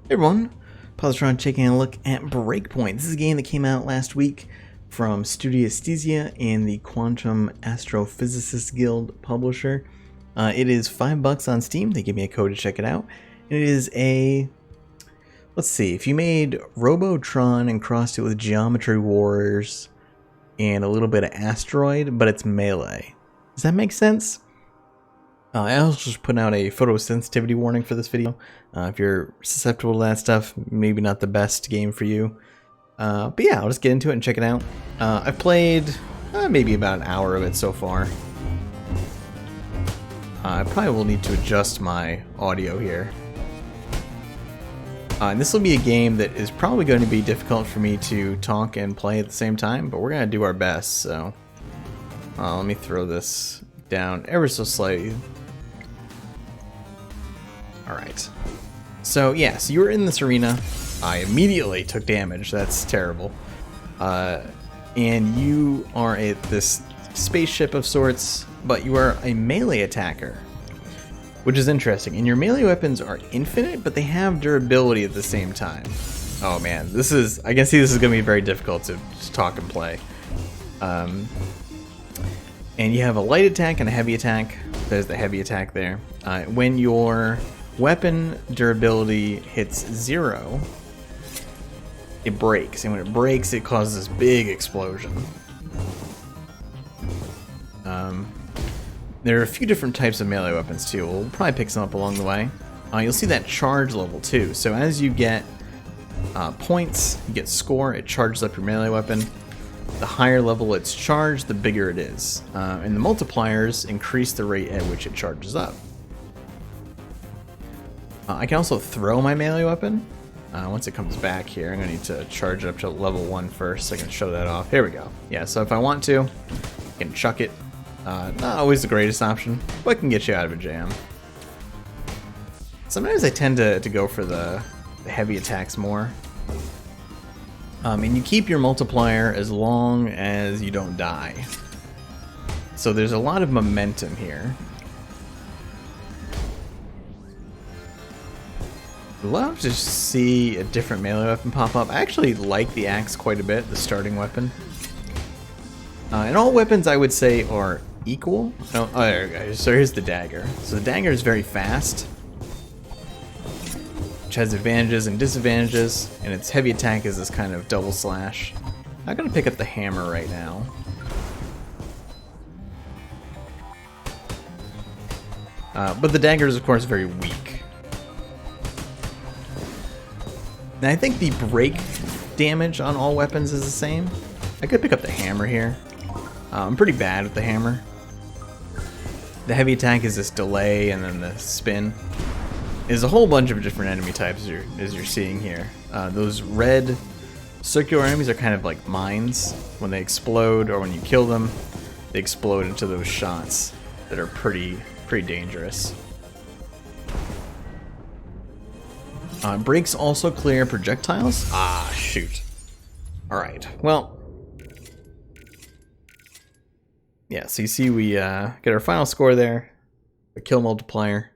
Hey everyone, Positron taking a look at Breakpoint. This is a game that came out last week from Studio Aesthesia and the Quantum Astrophysicist Guild publisher. It is $5 on Steam. They gave me a code to check it out. And it is a, let's see, if you made Robotron and crossed it with Geometry Wars and a little bit of Asteroid, but it's melee. Does that make sense? I also just put out a photosensitivity warning for this video. If you're susceptible to that stuff, maybe not the best game for you. But yeah, I'll just get into it and check it out. I've played maybe about an hour of it so far. I probably will need to adjust my audio here. And this will be a game that is probably going to be difficult for me to talk and play at the same time, but we're going to do our best. So let me throw this down ever so slightly. Alright. So yeah, so you were in this arena. I immediately took damage. That's terrible. And you are this spaceship of sorts, but you are a melee attacker, which is interesting. And your melee weapons are infinite, but they have durability at the same time. Oh man, this is, I can see this is going to be very difficult to talk and play. And you have a light attack and a heavy attack. There's the heavy attack there. When your weapon durability hits 0, it breaks. And when it breaks, it causes this big explosion. There are a few different types of melee weapons too. We'll probably pick some up along the way. You'll see that charge level too. So as you get points, you get score, it charges up your melee weapon. The higher level it's charged, the bigger it is. And the multipliers increase the rate at which it charges up. I can also throw my melee weapon. Once it comes back here, I'm going to need to charge it up to level 1 first so I can show that off. Here we go. Yeah, so if I want to, I can chuck it. Not always the greatest option, but it can get you out of a jam. Sometimes I tend to go for the heavy attacks more. And you keep your multiplier as long as you don't die. So there's a lot of momentum here. I'd love to see a different melee weapon pop up. I actually like the axe quite a bit, the starting weapon. And all weapons I would say are equal. Oh, there we go. So here's the dagger. So the dagger is very fast, which has advantages and disadvantages, and its heavy attack is this kind of double slash. I'm gonna pick up the hammer right now. But the dagger is of course very weak. Now I think the break damage on all weapons is the same. I could pick up the hammer here. I'm pretty bad with the hammer. The heavy attack is this delay, and then the spin. There's a whole bunch of different enemy types as you're seeing here. Those red circular enemies are kind of like mines. When they explode or when you kill them, they explode into those shots that are pretty dangerous. Brakes also clear projectiles. Ah, shoot. Alright, well. Yeah, so you see we get our final score there. The kill multiplier.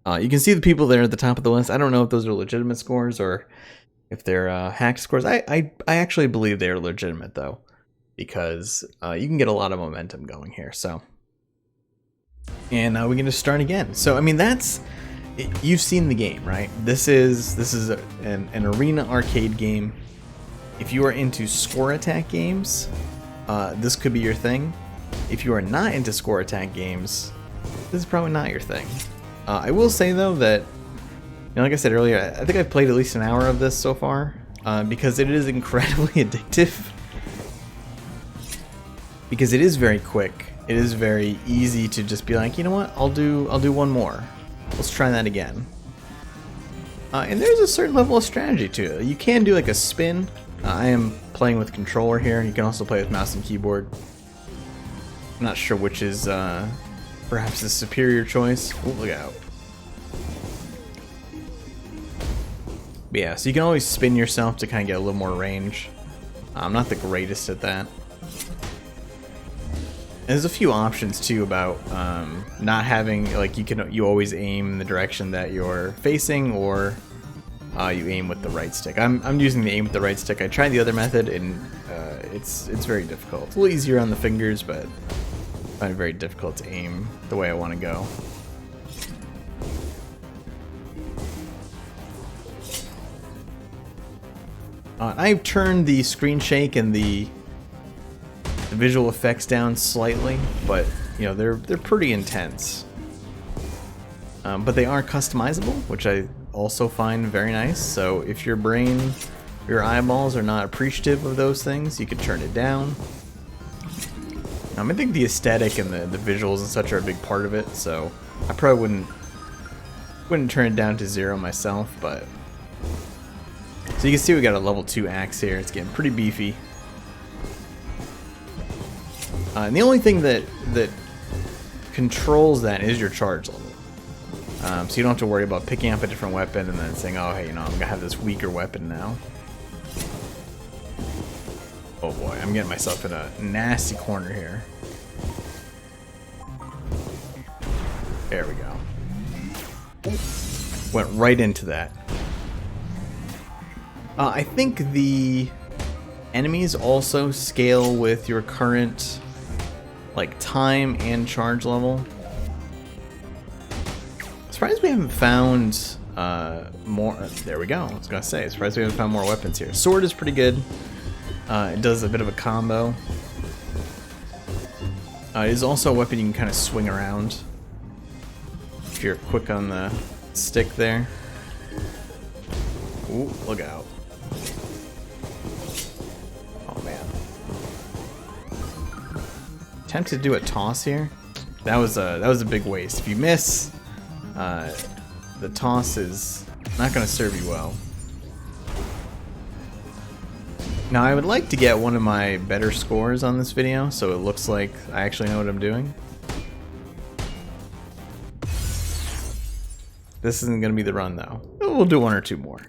You can see the people there at the top of the list. I don't know if those are legitimate scores or if they're hacked scores. I actually believe they are legitimate though, because you can get a lot of momentum going here. So, and now we're going to start again. So I mean you've seen the game, right? This is an arena arcade game. If you are into score attack games, this could be your thing. If you are not into score attack games, this is probably not your thing. I will say though that, like I said earlier, I think I've played at least an hour of this so far, because it is incredibly addictive. Because it is very quick. It is very easy to just be like, you know what, I'll do one more. Let's try that again. And there's a certain level of strategy to it. You can do like a spin. I am playing with controller here. You can also play with mouse and keyboard. I'm not sure which is perhaps the superior choice. Ooh, look out. But yeah, so you can always spin yourself to kind of get a little more range. I'm not the greatest at that. And there's a few options too about not having, like, you always aim in the direction that you're facing, or you aim with the right stick. I'm using the aim with the right stick. I tried the other method, and it's very difficult. It's a little easier on the fingers, but I find it very difficult to aim the way I want to go. I've turned the screen shake and the visual effects down slightly, but you know they're pretty intense. But they are customizable, which I also find very nice. So if your brain, your eyeballs are not appreciative of those things, you can turn it down. I think the aesthetic and the visuals and such are a big part of it, so I probably wouldn't turn it down to 0 myself, but so you can see we got a level 2 axe here. It's getting pretty beefy. And the only thing that controls that is your charge level. So you don't have to worry about picking up a different weapon and then saying, oh, hey, you know, I'm going to have this weaker weapon now. Oh boy, I'm getting myself in a nasty corner here. There we go. Went right into that. I think the enemies also scale with your current like time and charge level. Surprised we haven't found more. There we go. I was gonna say, surprised we haven't found more weapons here. Sword is pretty good. It does a bit of a combo. It is also a weapon you can kind of swing around if you're quick on the stick there. Ooh, look out. Oh man. Tempted to do a toss here. That was a big waste. If you miss, the toss is not going to serve you well. Now I would like to get one of my better scores on this video, so it looks like I actually know what I'm doing. This isn't going to be the run though. We'll do 1 or 2 more.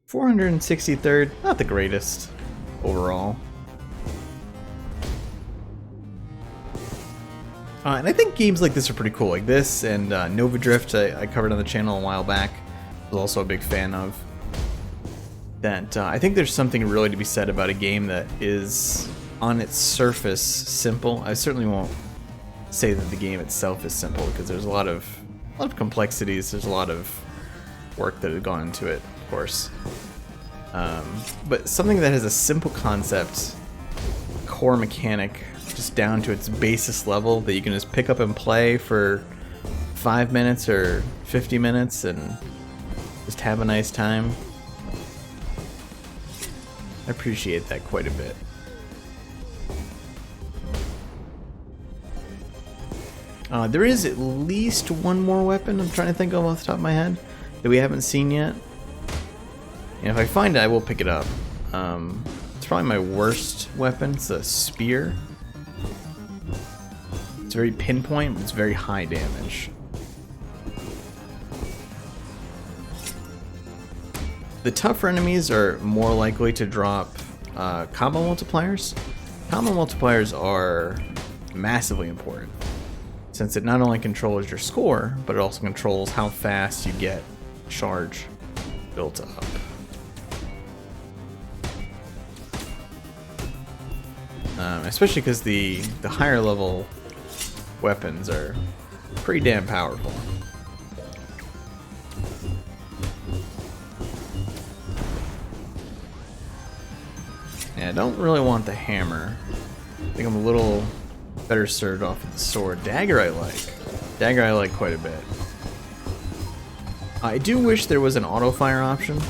$463rd, not the greatest overall. And I think games like this are pretty cool. Like this and Nova Drift, I covered on the channel a while back. I was also a big fan of. That I think there's something really to be said about a game that is, on its surface, simple. I certainly won't say that the game itself is simple, because there's a lot of complexities. There's a lot of work that has gone into it, of course. But something that has a simple concept, core mechanic, just down to its basis level that you can just pick up and play for 5 minutes or 50 minutes and just have a nice time. I appreciate that quite a bit. There is at least one more weapon I'm trying to think of off the top of my head that we haven't seen yet. And if I find it, I will pick it up. It's probably my worst weapon. It's a spear. It's very pinpoint, but it's very high damage. The tougher enemies are more likely to drop combo multipliers. Combo multipliers are massively important, since it not only controls your score, but it also controls how fast you get charge built up. Especially because the higher level weapons are pretty damn powerful. Yeah, I don't really want the hammer. I think I'm a little better served off with the sword. Dagger I like. Dagger I like quite a bit. I do wish there was an auto fire option,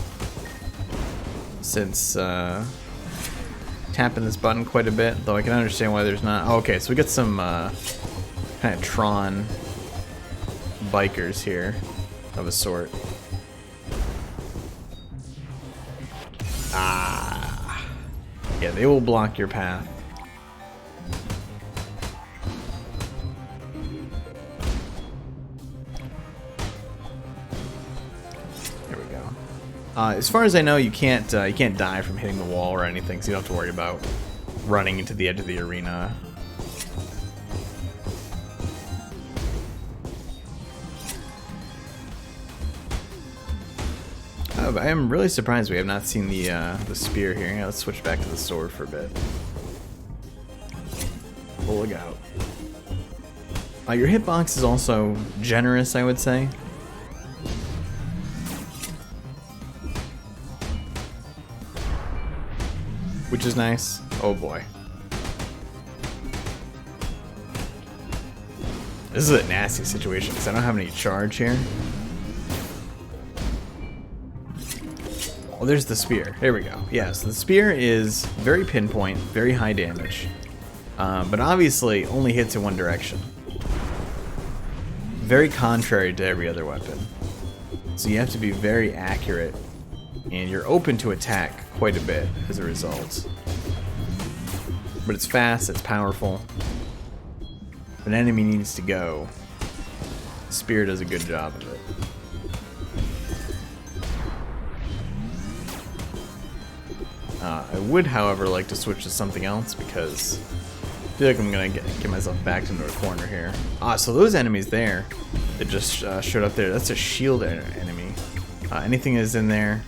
since tapping this button quite a bit, though I can understand why there's not. Oh, okay, so we got some kind of Tron bikers here of a sort. Ah, yeah, they will block your path. There we go. As far as I know, you can't die from hitting the wall or anything, so you don't have to worry about running into the edge of the arena. I am really surprised we have not seen the spear here. Yeah, let's switch back to the sword for a bit. We'll look out. Your hitbox is also generous, I would say. Which is nice. Oh boy. This is a nasty situation because I don't have any charge here. Oh, there's the spear. There we go. Yeah, so the spear is very pinpoint, very high damage. But obviously only hits in one direction. Very contrary to every other weapon. So you have to be very accurate, and you're open to attack quite a bit as a result. But it's fast, it's powerful. If an enemy needs to go, spear does a good job of it. I would, however, like to switch to something else because I feel like I'm gonna get myself backed into a corner here. So those enemies there that just showed up there, that's a shield enemy. Anything is in there.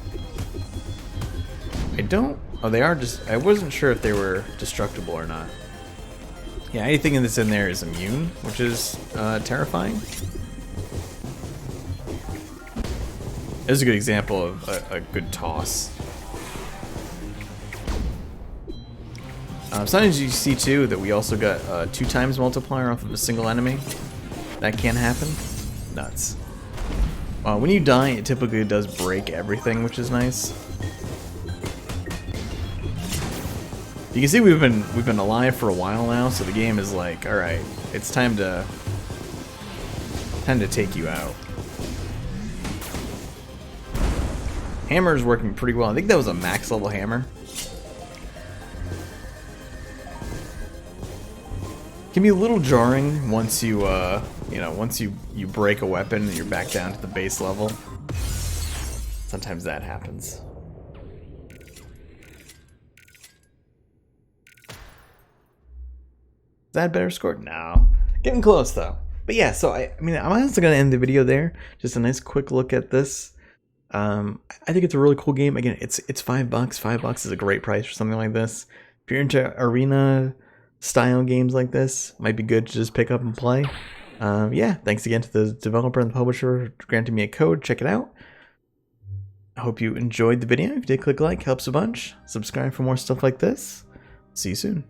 Oh, they are just. I wasn't sure if they were destructible or not. Yeah, anything that's in there is immune, which is terrifying. This is a good example of a good toss. Sometimes you see too that we also got 2 times multiplier off of a single enemy. That can happen. Nuts. When you die, it typically does break everything, which is nice. You can see we've been alive for a while now, so the game is like, all right, it's time to take you out. Hammer is working pretty well. I think that was a max level hammer. Can be a little jarring once you once you break a weapon and you're back down to the base level. Sometimes that happens. Is that a better score? No. Getting close though. But yeah, so I mean I'm also gonna end the video there. Just a nice quick look at this. I think it's a really cool game. Again, it's $5. $5 is a great price for something like this. If you're into arena style games like this, might be good to just pick up and play. Yeah, thanks again to the developer and the publisher for granting me a code. Check it out. I hope you enjoyed the video. If you did, click like, helps a bunch. Subscribe for more stuff like this. See you soon.